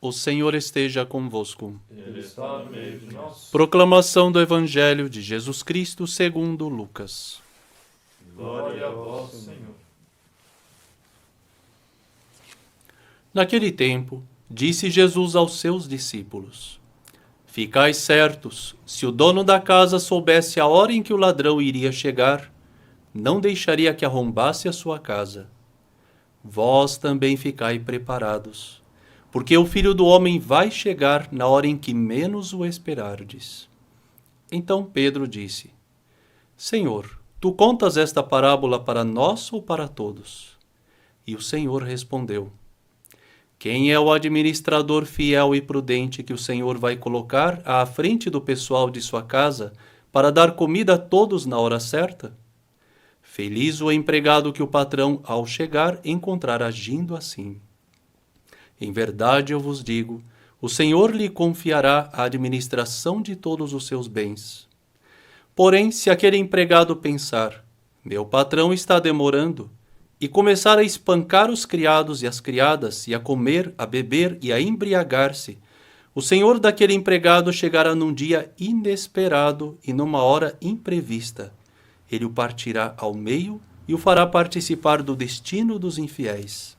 O Senhor esteja convosco. Ele está no meio de nós. Proclamação do Evangelho de Jesus Cristo segundo Lucas. Glória a vós, Senhor. Naquele tempo, disse Jesus aos seus discípulos: Ficai certos, se o dono da casa soubesse a hora em que o ladrão iria chegar, não deixaria que arrombasse a sua casa. Vós também ficai preparados, porque o Filho do Homem vai chegar na hora em que menos o esperardes. Então Pedro disse: Senhor, tu contas esta parábola para nós ou para todos? E o Senhor respondeu: Quem é o administrador fiel e prudente que o Senhor vai colocar à frente do pessoal de sua casa para dar comida a todos na hora certa? Feliz o empregado que o patrão, ao chegar, encontrar agindo assim. Em verdade eu vos digo, o Senhor lhe confiará a administração de todos os seus bens. Porém, se aquele empregado pensar, meu patrão está demorando, e começar a espancar os criados e as criadas, e a comer, a beber e a embriagar-se, o senhor daquele empregado chegará num dia inesperado e numa hora imprevista. Ele o partirá ao meio e o fará participar do destino dos infiéis.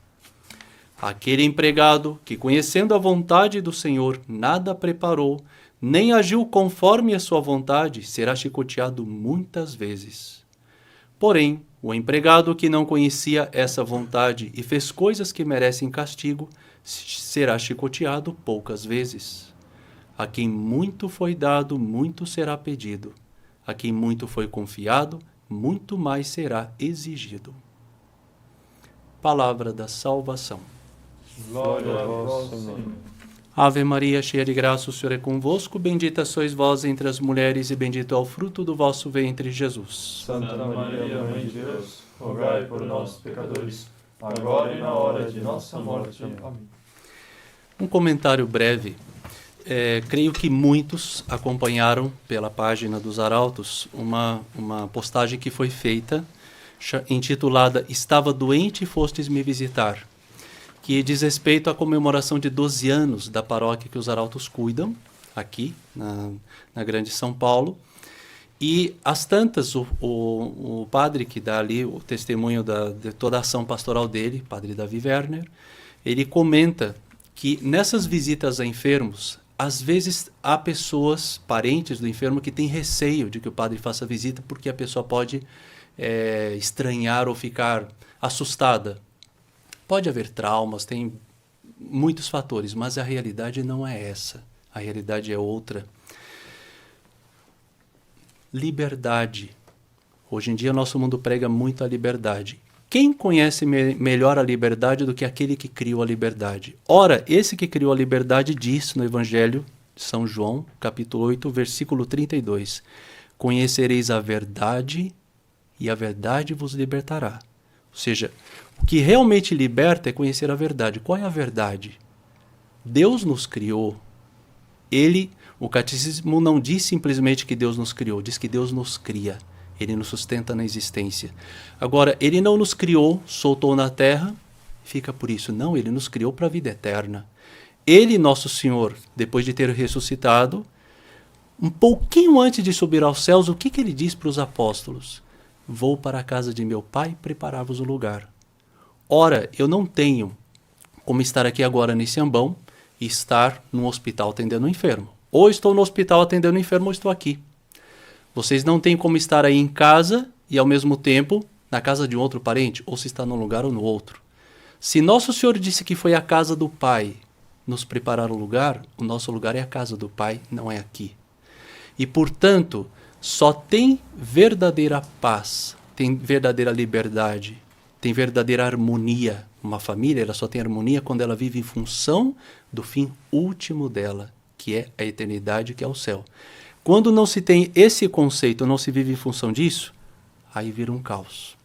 Aquele empregado que, conhecendo a vontade do Senhor, nada preparou, nem agiu conforme a sua vontade, será chicoteado muitas vezes. Porém, o empregado que não conhecia essa vontade e fez coisas que merecem castigo, será chicoteado poucas vezes. A quem muito foi dado, muito será pedido. A quem muito foi confiado, muito mais será exigido. Palavra da salvação. Glória a vós, Senhor. Ave Maria, cheia de graça, o Senhor é convosco. Bendita sois vós entre as mulheres e bendito é o fruto do vosso ventre, Jesus. Santa Maria, Mãe de Deus, rogai por nós, pecadores, agora e na hora de nossa morte. Amém. Um comentário breve. Creio que muitos acompanharam pela página dos Arautos uma postagem que foi feita, intitulada Estava doente e fostes me visitar, que diz respeito à comemoração de 12 anos da paróquia que os Arautos cuidam, aqui na Grande São Paulo. E às tantas, o padre que dá ali o testemunho de toda a ação pastoral dele, padre Davi Werner, ele comenta que nessas visitas a enfermos, às vezes há pessoas, parentes do enfermo, que têm receio de que o padre faça visita porque a pessoa pode estranhar ou ficar assustada. Pode haver traumas, tem muitos fatores, mas a realidade não é essa. A realidade é outra. Liberdade. Hoje em dia nosso mundo prega muito a liberdade. Quem conhece melhor a liberdade do que aquele que criou a liberdade? Ora, esse que criou a liberdade diz no Evangelho de São João, capítulo 8, versículo 32, Conhecereis a verdade e a verdade vos libertará. Ou seja, o que realmente liberta é conhecer a verdade. Qual é a verdade? Deus nos criou. O catecismo não diz simplesmente que Deus nos criou, diz que Deus nos cria. Ele nos sustenta na existência. Agora, ele não nos criou, soltou na terra, fica por isso. Não, ele nos criou para a vida eterna. Ele, nosso Senhor, depois de ter ressuscitado, um pouquinho antes de subir aos céus, o que ele diz para os apóstolos? Vou para a casa de meu Pai preparar-vos o lugar. Ora, eu não tenho como estar aqui agora nesse ambão e estar num hospital atendendo um enfermo. Ou estou no hospital atendendo um enfermo ou estou aqui. Vocês não têm como estar aí em casa e ao mesmo tempo na casa de um outro parente, ou se está num lugar ou no outro. Se Nosso Senhor disse que foi a casa do Pai nos preparar o lugar, o nosso lugar é a casa do Pai, não é aqui. E, portanto, só tem verdadeira paz, tem verdadeira liberdade, tem verdadeira harmonia. Uma família, ela só tem harmonia quando ela vive em função do fim último dela, que é a eternidade, que é o céu. Quando não se tem esse conceito, não se vive em função disso, aí vira um caos.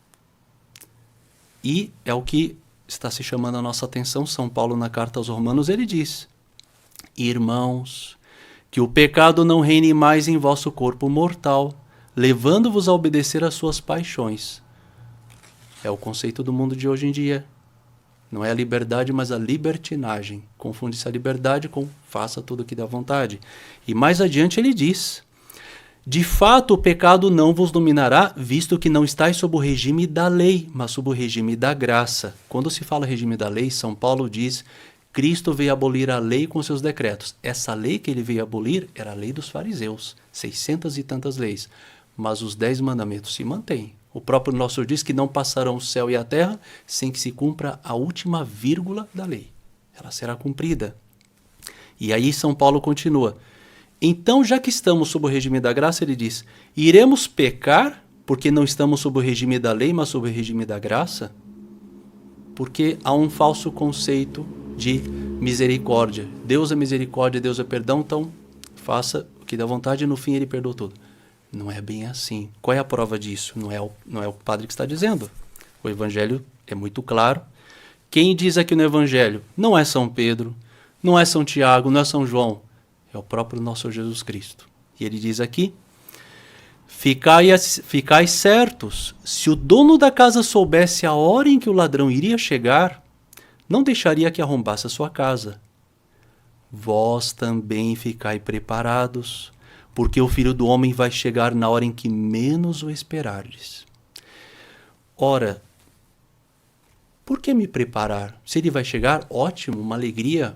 E é o que está se chamando a nossa atenção. São Paulo, na carta aos Romanos, ele diz: Irmãos, que o pecado não reine mais em vosso corpo mortal, levando-vos a obedecer às suas paixões. É o conceito do mundo de hoje em dia. Não é a liberdade, mas a libertinagem. Confunde-se a liberdade com faça tudo o que dá vontade. E mais adiante ele diz: de fato, o pecado não vos dominará, visto que não estáis sob o regime da lei, mas sob o regime da graça. Quando se fala regime da lei, São Paulo diz: Cristo veio abolir a lei com seus decretos. Essa lei que ele veio abolir era a lei dos fariseus, 600 e tantas leis. Mas os 10 mandamentos se mantêm. O próprio nosso Senhor diz que não passarão o céu e a terra sem que se cumpra a última vírgula da lei. Ela será cumprida. E aí São Paulo continua: então, já que estamos sob o regime da graça, ele diz: iremos pecar porque não estamos sob o regime da lei, mas sob o regime da graça? Porque há um falso conceito de misericórdia. Deus é misericórdia, Deus é perdão, então faça o que dá vontade e no fim ele perdoa tudo. Não é bem assim. Qual é a prova disso? Não é o padre que está dizendo. O Evangelho é muito claro. Quem diz aqui no Evangelho não é São Pedro, não é São Tiago, não é São João. É o próprio nosso Jesus Cristo. E ele diz aqui: ficai certos, se o dono da casa soubesse a hora em que o ladrão iria chegar, não deixaria que arrombasse a sua casa. Vós também ficai preparados, porque o Filho do Homem vai chegar na hora em que menos o esperardes. Ora, por que me preparar? Se ele vai chegar, ótimo, uma alegria,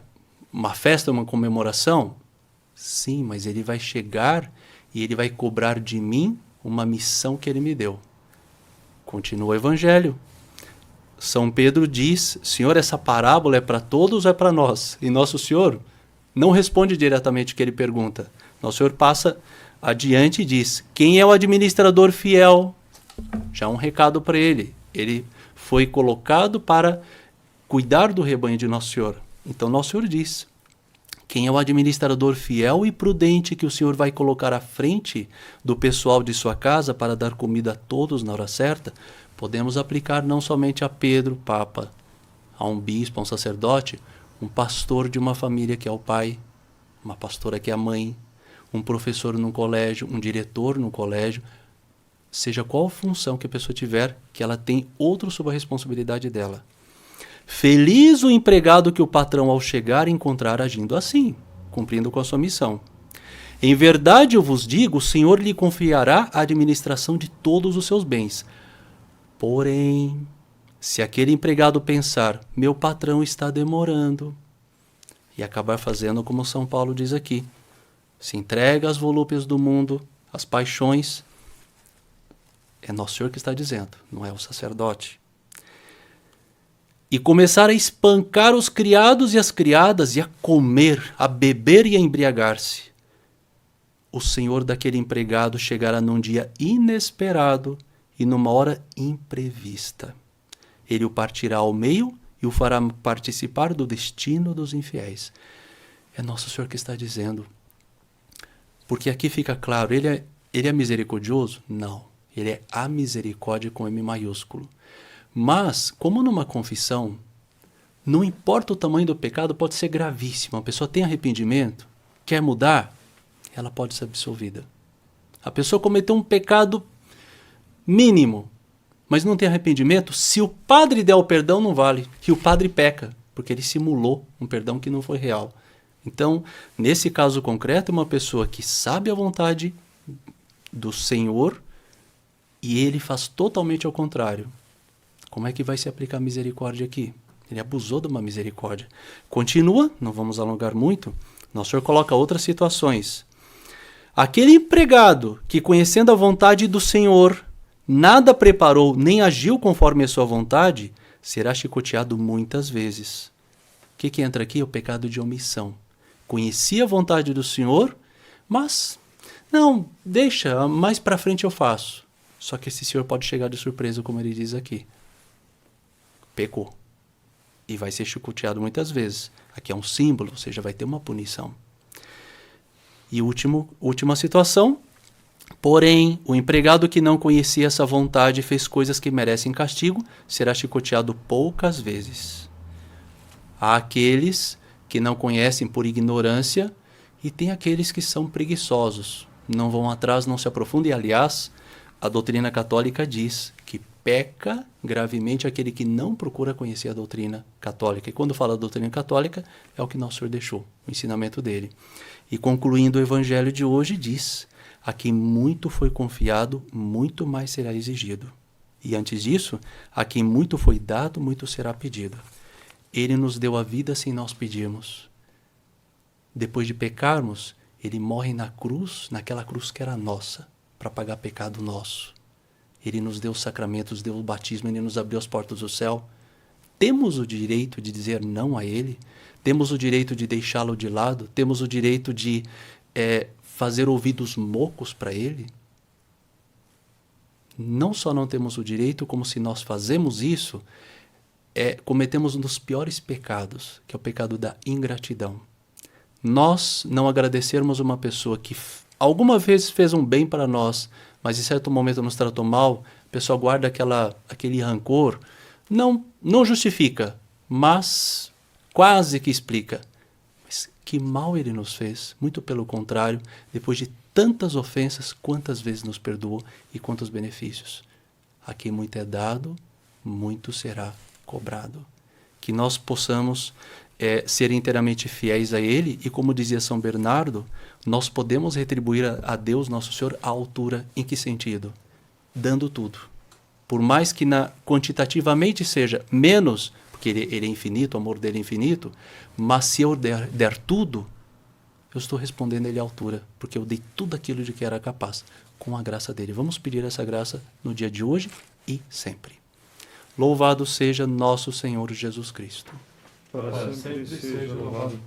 uma festa, uma comemoração. Sim, mas ele vai chegar e ele vai cobrar de mim uma missão que ele me deu. Continua o Evangelho. São Pedro diz: Senhor, essa parábola é para todos ou é para nós? E Nosso Senhor não responde diretamente o que ele pergunta. Nosso Senhor passa adiante e diz: quem é o administrador fiel? Já um recado para ele. Ele foi colocado para cuidar do rebanho de Nosso Senhor. Então Nosso Senhor diz: quem é o administrador fiel e prudente que o Senhor vai colocar à frente do pessoal de sua casa para dar comida a todos na hora certa? Podemos aplicar não somente a Pedro, Papa, a um bispo, a um sacerdote, um pastor de uma família que é o pai, uma pastora que é a mãe, um professor num colégio, um diretor num colégio. Seja qual função que a pessoa tiver, que ela tem outro sob a responsabilidade dela. Feliz o empregado que o patrão, ao chegar, encontrar agindo assim, cumprindo com a sua missão. Em verdade, eu vos digo, o Senhor lhe confiará a administração de todos os seus bens. Porém, se aquele empregado pensar: meu patrão está demorando, e acabar fazendo como São Paulo diz aqui, se entrega às volúpias do mundo, às paixões, é Nosso Senhor que está dizendo, não é o sacerdote. E começar a espancar os criados e as criadas, e a comer, a beber e a embriagar-se. O senhor daquele empregado chegará num dia inesperado e numa hora imprevista. Ele o partirá ao meio e o fará participar do destino dos infiéis. É Nosso Senhor que está dizendo. Porque aqui fica claro, ele é misericordioso? Não. Ele é a misericórdia com M maiúsculo. Mas, como numa confissão, não importa o tamanho do pecado, pode ser gravíssimo. A pessoa tem arrependimento, quer mudar, ela pode ser absolvida. A pessoa cometeu um pecado mínimo, mas não tem arrependimento, se o padre der o perdão, não vale. E o padre peca, porque ele simulou um perdão que não foi real. Então, nesse caso concreto, é uma pessoa que sabe a vontade do Senhor e ele faz totalmente ao contrário. Como é que vai se aplicar a misericórdia aqui? Ele abusou de uma misericórdia. Continua, não vamos alongar muito. Nosso Senhor coloca outras situações. Aquele empregado que, conhecendo a vontade do Senhor, nada preparou nem agiu conforme a sua vontade, será chicoteado muitas vezes. O que entra aqui? O pecado de omissão. Conhecia a vontade do Senhor, mas, não, deixa, mais para frente eu faço. Só que esse Senhor pode chegar de surpresa, como ele diz aqui. Pecou. E vai ser chicoteado muitas vezes. Aqui é um símbolo, ou seja, vai ter uma punição. E última situação. Porém, o empregado que não conhecia essa vontade e fez coisas que merecem castigo, será chicoteado poucas vezes. Há aqueles que não conhecem por ignorância e tem aqueles que são preguiçosos. Não vão atrás, não se aprofundam. E, aliás, a doutrina católica diz que peca gravemente aquele que não procura conhecer a doutrina católica. E quando fala da doutrina católica, é o que nosso Senhor deixou, o ensinamento dele. E concluindo o evangelho de hoje, diz: a quem muito foi confiado, muito mais será exigido. E antes disso, a quem muito foi dado, muito será pedido. Ele nos deu a vida sem nós pedirmos. Depois de pecarmos, ele morre na cruz, naquela cruz que era nossa, para pagar pecado nosso. Ele nos deu os sacramentos, deu o batismo, ele nos abriu as portas do céu. Temos o direito de dizer não a ele? Temos o direito de deixá-lo de lado? Temos o direito de fazer ouvidos mocos para ele? Não só não temos o direito, como se nós fazemos isso, cometemos um dos piores pecados, que é o pecado da ingratidão. Nós não agradecermos uma pessoa que alguma vez fez um bem para nós, mas em certo momento nos tratou mal, a pessoa guarda aquele rancor, não justifica, mas quase que explica. Mas que mal ele nos fez, muito pelo contrário, depois de tantas ofensas, quantas vezes nos perdoou e quantos benefícios. A quem muito é dado, muito será cobrado. Que nós possamos ser inteiramente fiéis a Ele, e como dizia São Bernardo, nós podemos retribuir a Deus, nosso Senhor, à altura. Em que sentido? Dando tudo. Por mais que quantitativamente seja menos, porque ele é infinito, o amor dele é infinito, mas se eu der tudo, eu estou respondendo Ele à altura, porque eu dei tudo aquilo de que era capaz, com a graça dele. Vamos pedir essa graça no dia de hoje e sempre. Louvado seja nosso Senhor Jesus Cristo. Para sempre seja louvado.